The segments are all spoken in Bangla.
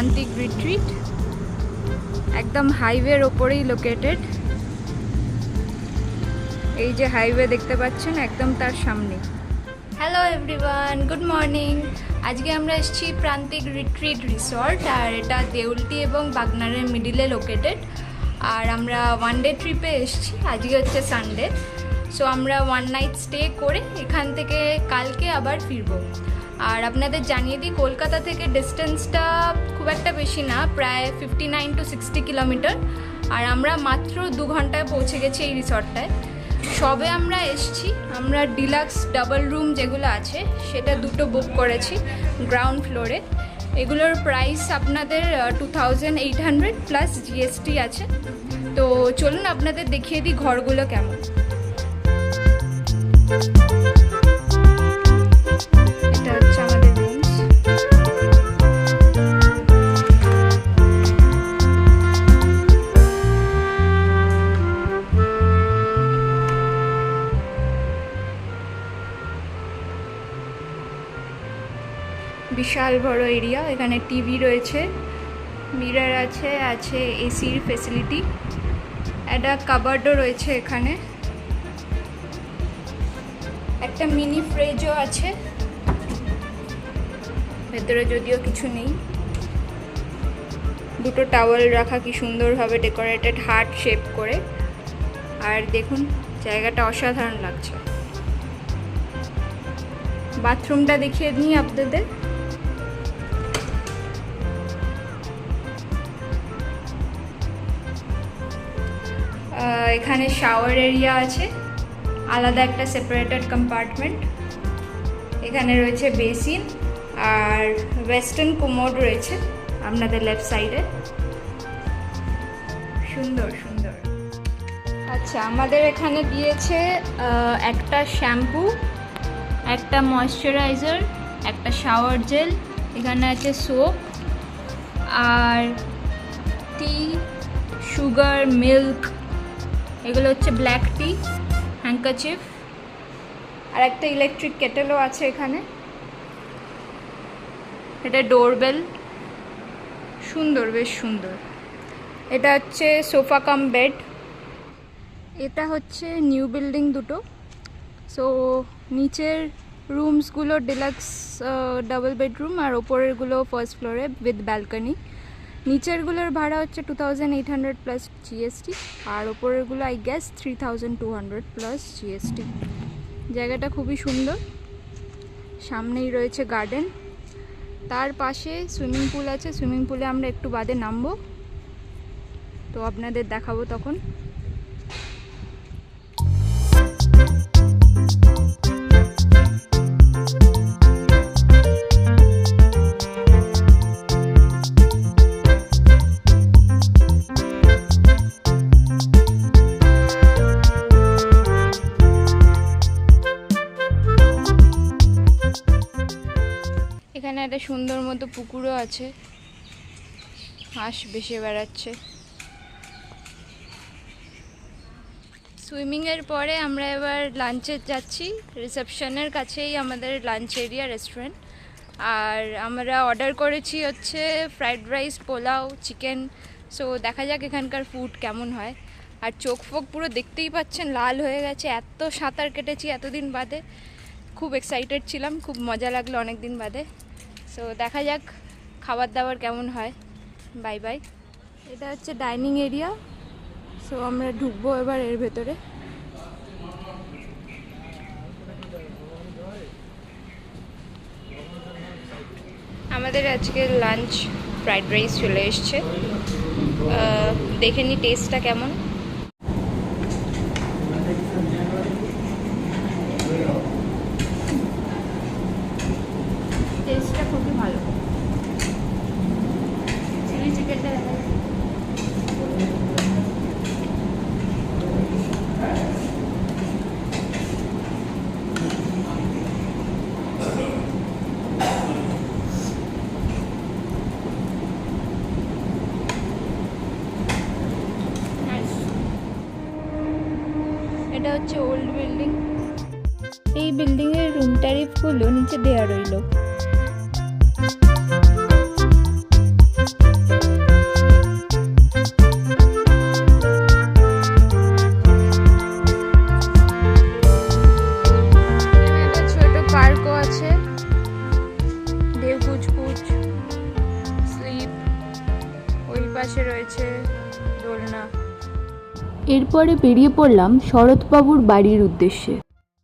প্রান্তিক রিট্রিট, একদম হাইওয়ের ওপরেই লোকেটেড। এই যে হাইওয়ে দেখতে পাচ্ছেন একদম তার সামনে। Hello everyone, good morning. আজকে আমরা এসেছি প্রান্তিক রিট্রিট রিসর্ট, আর এটা দেউলটি এবং বাগনানের মিডিলে লোকেটেড। আর আমরা ওয়ান ডে ট্রিপে এসেছি, আজকে হচ্ছে সানডে। সো আমরা ওয়ান নাইট স্টে করে এখান থেকে কালকে আবার ফিরবো। আর আপনাদের জানিয়ে দিই, কলকাতা থেকে ডিস্টেন্সটা খুব একটা বেশি না, প্রায় 59 to 60 কিলোমিটার। আর আমরা মাত্র 2 ঘন্টায় পৌঁছে গেছি এই রিসর্টটায়। সবে আমরা এসছি, আমরা ডিলাক্স ডাবল রুম যেগুলো আছে সেটা 2টো বুক করেছি গ্রাউন্ড ফ্লোরে। এগুলোর প্রাইস আপনাদের 2800 প্লাস জিএসটি আছে। তো চলুন আপনাদের দেখিয়ে দিই ঘরগুলো কেমন। এটা হচ্ছে আমাদের রুমস। বিশাল বড় এরিয়া, এখানে টিভি রয়েছে, মিরর আছে, এসির ফেসিলিটি, একটা কাবার্ডও রয়েছে এখানে, একটা মিনি ফ্রিজও আছে, ভেতরে যদিও কিছু নেই। 2টো টাওয়েল রাখা কি সুন্দরভাবে ডেকোরেটেড হার্ট শেপ করে। আর দেখুন জায়গাটা অসাধারণ লাগছে। বাথরুমটা দেখিয়ে দিই আপনাদের। এখানে শাওয়ার এরিয়া আছে, আলাদা একটা সেপারেটেড কম্পার্টমেন্ট। এখানে রয়েছে বেসিন আর ওয়েস্টার্ন কোমোড রয়েছে আপনাদের লেফট সাইডে। সুন্দর সুন্দর। আচ্ছা, আমাদের এখানে দিয়েছে একটা শ্যাম্পু, একটা ময়শ্চারাইজার, একটা শাওয়ার জেল, এখানে আছে সোপ, আর টি, সুগার, মিল্ক, এগুলো হচ্ছে ব্ল্যাক টি, হ্যাঙ্কাচিফ, আর একটা ইলেকট্রিক কেটেলও আছে এখানে। এটা ডোরবেল, সুন্দর, বেশ সুন্দর। এটা হচ্ছে সোফা কাম বেড। এটা হচ্ছে নিউ বিল্ডিং 2টো। সো নিচের রুমসগুলো ডিলাক্স ডাবল বেডরুম, আর ওপরেরগুলো ফার্স্ট ফ্লোরে উইথ ব্যালকনি। নিচেরগুলোর ভাড়া হচ্ছে 2800 প্লাস জিএসটি, আর ওপরেরগুলো আই গেস 3200 প্লাস জিএসটি। জায়গাটা খুবই সুন্দর, সামনেই রয়েছে গার্ডেন, তার পাশে সুইমিং পুল আছে। সুইমিং পুলে আমরা একটু বাদে নামবো, তো আপনাদের দেখাবো তখন। এখানে একটা সুন্দর মতো পুকুরও আছে, হাঁস ভেসে বেড়াচ্ছে। সুইমিংয়ের পরে আমরা এবার লাঞ্চে যাচ্ছি। রিসেপশনের কাছেই আমাদের লাঞ্চ এরিয়া, রেস্টুরেন্ট। আর আমরা অর্ডার করেছি হচ্ছে fried rice, pulao, chicken. So দেখা যাক এখানকার ফুড কেমন হয়। আর চোখ ফোক পুরো দেখতেই পাচ্ছেন লাল হয়ে গেছে, এত সাঁতার কেটেছি এতদিন বাদে। খুব এক্সাইটেড ছিলাম, খুব মজা লাগলো অনেক দিন বাদে। সো দেখা যাক খাবার দাবার কেমন হয়। Bye bye. এটা হচ্ছে ডাইনিং এরিয়া। সো আমরা ঢুকবো এবার এর ভেতরে। আমাদের আজকে লাঞ্চ ফ্রাইড রাইস চলে এসছে, দেখে নি টেস্টটা কেমন। টেস্টটা খুবই ভালো। চিলি চিকেনটা দেখা যায়। এটা হচ্ছে ওল্ড বিল্ডিং। এই বিল্ডিংয়ের রুম ট্যারিফগুলো নিচে দেওয়া রইল। পরে বেরিয়ে পড়লাম শরৎবাবুর বাড়ির উদ্দেশ্যে।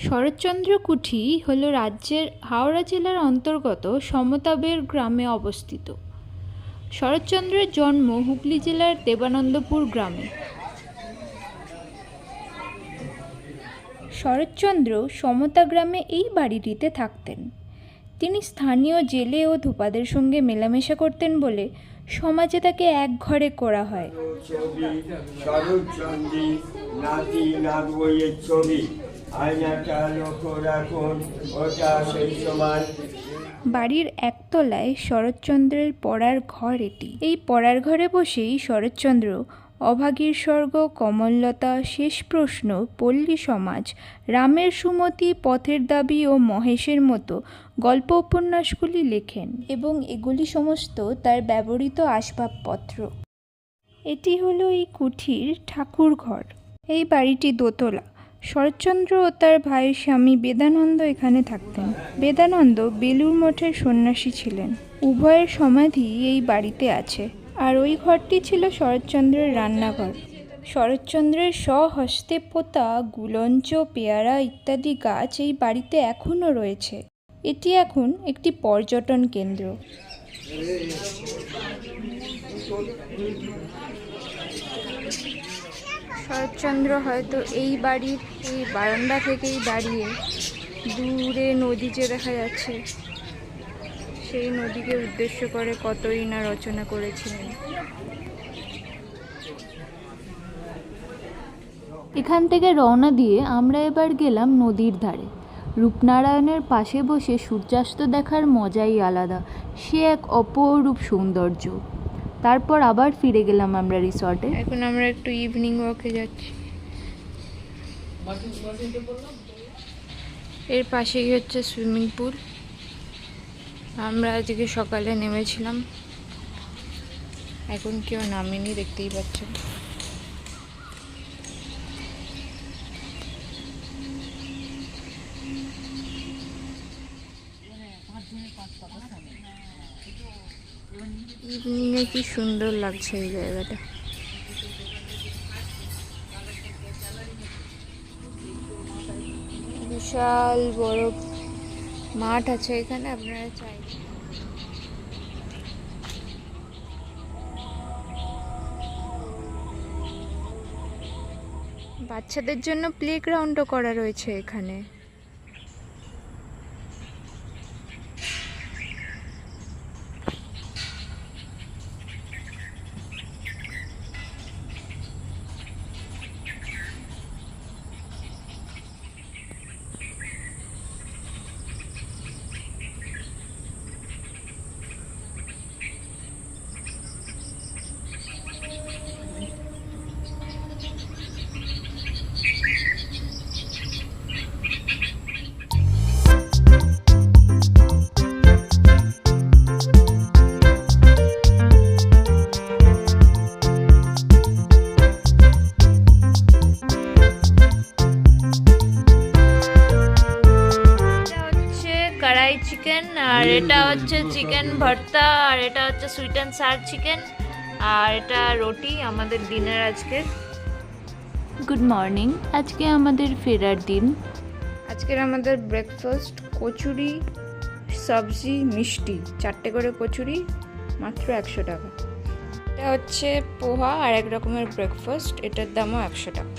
শরৎচন্দ্র কুঠি হল রাজ্যের হাওড়া জেলার অন্তর্গত সমতাবের গ্রামে অবস্থিত। শরৎচন্দ্রের জন্ম হুগলি জেলার দেবানন্দপুর গ্রামে। শরৎচন্দ্র সমতা গ্রামে এই বাড়িটিতে থাকতেন। তিনি স্থানীয় জেলে ও ধোপাদের সঙ্গে মেলামেশা করতেন বলে সমাজে তাকে এক ঘরে করা হয়। বাড়ির একতলায় শরৎচন্দ্রের পড়ার ঘর এটি। এই পড়ার ঘরে বসেই শরৎচন্দ্র অভাগীর স্বর্গ, কমললতা, শেষ প্রশ্ন, পল্লী সমাজ, রামের সুমতি, পথের দাবি ও মহেশের মতো গল্প উপন্যাসগুলি লেখেন এবং এগুলি সমস্ত তার ব্যবহৃত আসবাবপত্র। এটি হলো এই কুঠির ঠাকুর ঘর। এই বাড়িটি দোতলা। শরৎচন্দ্র ও তার ভাইয়ের স্বামী বেদানন্দ এখানে থাকতেন। বেদানন্দ বেলুড় মঠের সন্ন্যাসী ছিলেন। উভয়ের সমাধি এই বাড়িতে আছে। আর ওই ঘরটি ছিল শরৎচন্দ্রের রান্নাঘর। শরৎচন্দ্রের স্বহস্তে পোতা গুলঞ্চ, পেয়ারা ইত্যাদি গাছ এই বাড়িতে এখনও রয়েছে। এটি এখন একটি পর্যটন কেন্দ্র। শরৎচন্দ্র হয়তো এই বাড়ির এই বারান্দা থেকেই দাঁড়িয়ে দূরে নদী যে দেখা যাচ্ছে সেই নদীকে উদ্দেশ্য করে কতই না রচনা করেছিলেন। এখান থেকে রওনা দিয়ে আমরা এবার গেলাম নদীর ধারে। রূপনারায়ণের পাশে বসে সূর্যাস্ত দেখার মজাই আলাদা। সে এক অপরূপ সৌন্দর্য। তারপর আবার ফিরে গেলাম আমরা রিসর্টে। এখন আমরা একটু ইভিনিং ওয়াকে যাচ্ছি। এর পাশেই হচ্ছে সুইমিং পুল। আমরা আজকে সকালে নেমেছিলাম, এখন কেউ নামেনি, দেখতেই পাচ্ছেন। ইভিনিংয়ে কি সুন্দর লাগছে এই জায়গাটা। বিশাল বড় মাঠ আছে এখানে, আপনারা চাই। বাচ্চাদের জন্য প্লেগ্রাউন্ডও করা রয়েছে এখানে। চিকেন, আর এটা হচ্ছে চিকেন ভর্তা, আর এটা হচ্ছে সুইট অ্যান্ড সার চিকেন, আর এটা রুটি আমাদের ডিনার আজকের। Good morning. আজকে আমাদের ফেরার দিন। আজকের আমাদের ব্রেকফাস্ট কচুরি, সবজি, মিষ্টি, 4টে করে কচুরি, মাত্র 100 টাকা। এটা হচ্ছে পোহা আর এক রকমের ব্রেকফাস্ট, এটার দামও 100 টাকা।